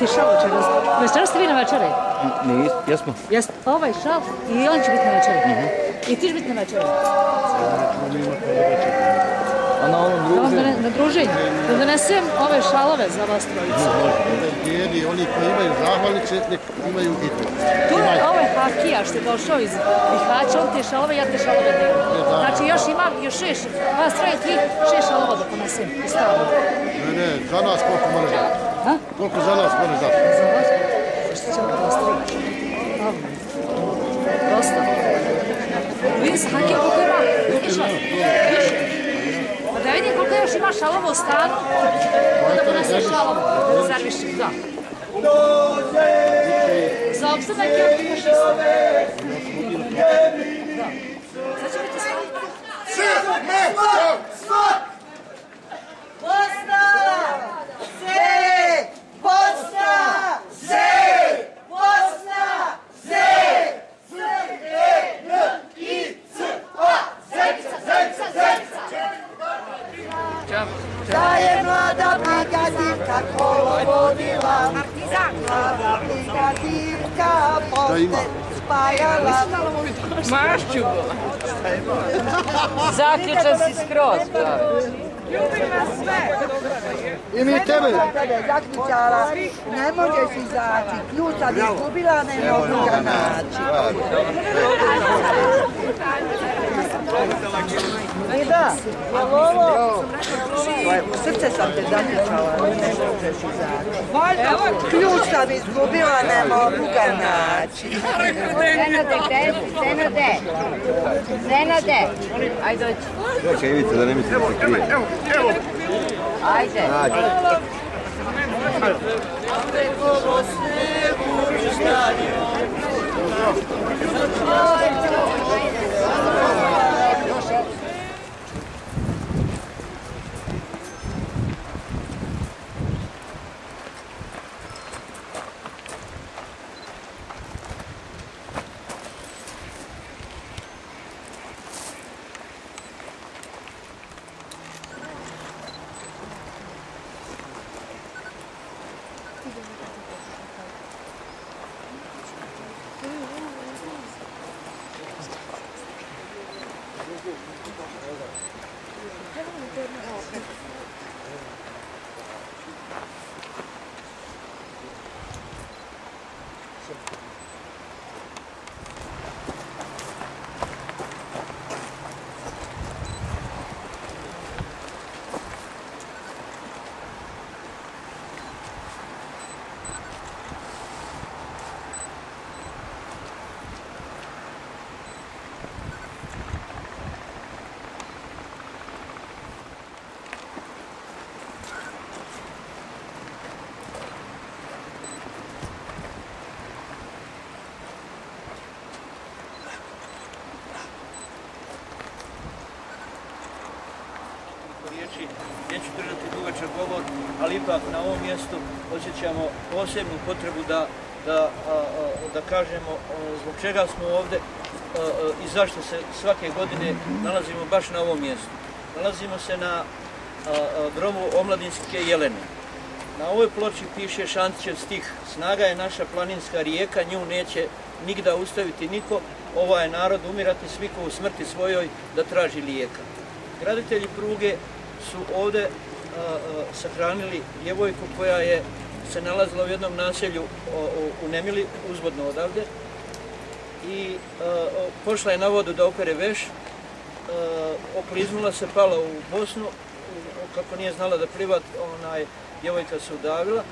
ti šal večeras. Večeras ste vi na večeri? Jesmo. Jeste, ovaj šal i on će biti na večeri. I ti će biti na večeri. A na ovom druženju? Na druženju. Da donesem ove šalove za vas trojicu. Dijeli, oni koji imaju zahvalnice, imaju i to. Tu je ovaj Hakija što je došao iz Bihaća, on te šalove, ja te šalove dijelim. Znači još imam, još 6, vas troje, 6 šalova da ponesem. Ne, za nas koliko možeš dati? Koliko za nas možeš dati? Za vas? Što ćemo to ostaviti? Prosto. Vidi se Hakija koliko ima. Pa da vidim koliko još ima šalova u stanu, onda ponesem šalova. Zarvišim, da. Za opstanak je oko 6. Da. Sad će biti Bosna! Se! Bosna! Se! Bosna! Se! Da je mlada brigadivka kolo vodila, mlada brigadivka pošte spajala. Mašću! Zaključan si skroz, pravi. Ljubim vas sve! I mi tebe! Zaključala, ne možeš izaći, ključa bi izgubila, ne mogu ga naći. I da, ali ovo, u srce sam te zaključala, ne možeš izaći. Ključa bi izgubila, ne mogu ga naći. Zenade, ajde dođi. Čekaj, Ivica, da ne mislite da se krije. Evo! Ajde. Neću držati dugačak govor, ali ipak na ovom mjestu osjećamo posebnu potrebu da kažemo zbog čega smo ovdje i zašto se svake godine nalazimo baš na ovom mjestu. Nalazimo se na grobu omladinske Jelene. Na ovoj ploči piše Šantićev stih: "Snaga je naša planinska rijeka, nju neće nigda ustaviti niko, ovaj narod umirati sviku u smrti svojoj da traži lijeka." Graditelji pruge su ovdje sahranili djevojku koja je se nalazila u jednom naselju u Nemili, uzvodno odavde, i pošla je na vodu da opere veš, okliznula se, pala u Bosnu, kako nije znala da pliva, djevojka se udavila.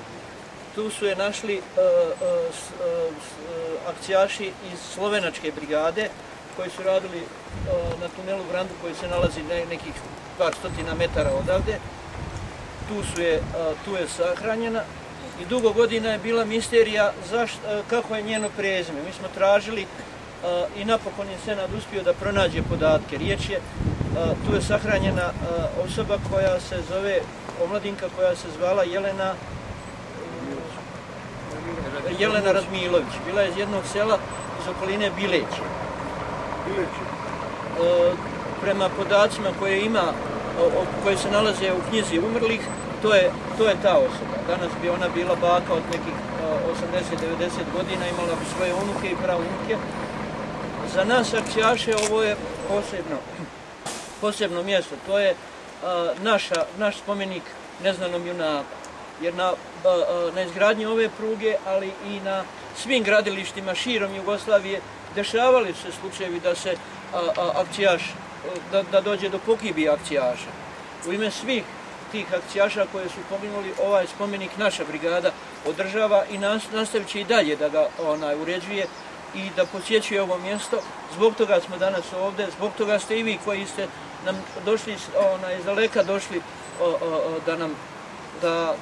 Tu su je našli akcijaši iz slovenačke brigade koji su radili na tunelu Brandu koji se nalazi nekih par stotina metara odavde. Tu je sahranjena i dugo godina je bila misterija kako je njeno prezime. Mi smo tražili i napokon je Senad uspio da pronađe podatke. Riječ je, tu je sahranjena osoba koja se zove, omladinka koja se zvala Jelena Razmilović. Bila je iz jednog sela iz okoline Bileće. Prema podacima koje se nalaze u knjizi umrlih, to je ta osoba. Danas bi ona bila baka od nekih 80-90 godina, imala bi svoje unuke i praunuke. Za nas akcijaše ovo je posebno mjesto. To je naš spomenik neznanom junaku. Jer na izgradnji ove pruge, ali i na svim gradilištima širom Jugoslavije dešavali se slučajevi da se akcijaš, da dođe do pogibije akcijaša. U ime svih tih akcijaša koje su poginuli, ovaj spomenik naša brigada održava i nastavit će i dalje da ga uređuje i da posjećuje ovo mjesto. Zbog toga smo danas ovdje, zbog toga ste i vi koji ste nam došli iz daleka došli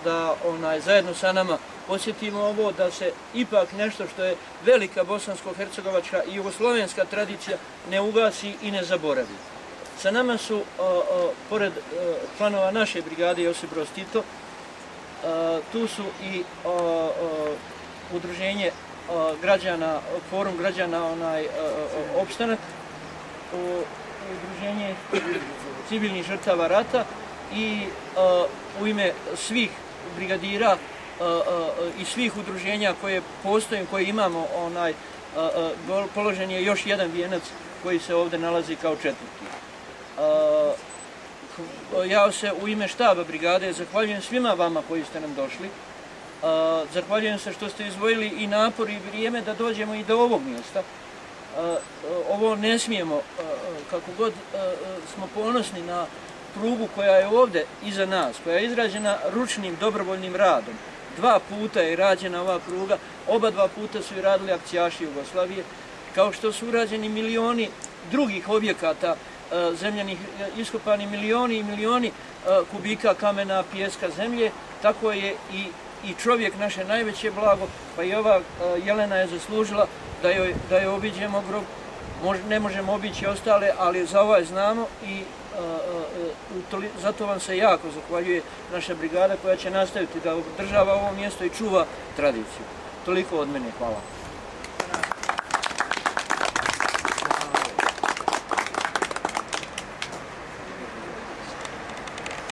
da zajedno sa nama posjetimo ovo, da se ipak nešto što je velika bosansko-hercegovačka i jugoslovenska tradicija ne ugasi i ne zaboravi. Sa nama su, pored članova naše brigade Josip Broz Tito, tu su i udruženje građana, forum građana Opstanak, udruženje civilnih žrtava rata i u ime svih brigadira i svih udruženja koje postoje, koje imamo, položen je još jedan vijenac koji se ovdje nalazi kao četvrti. Ja se u ime štaba brigade zahvaljujem svima vama koji ste nam došli. Zahvaljujem se što ste izdvojili i napor i vrijeme da dođemo i do ovog mjesta. Ovo ne smijemo, kako god smo ponosni na prugu koja je ovdje iza nas, koja je izrađena ručnim dobrovoljnim radom. 2 puta je rađena ova pruga, oba 2 puta su i radili akcijaši Jugoslavije, kao što su urađeni milioni drugih objekata zemljanih, iskopani milioni i milioni kubika kamena, pijeska, zemlje, tako je i čovjek naše najveće blago, pa i ova Jelena je zaslužila da joj obiđemo grob. Ne možemo obići ostale, ali za ovaj znamo i zato vam se jako zahvaljuje naša brigada koja će nastaviti da održava ovo mjesto i čuva tradiciju. Toliko od mene, hvala.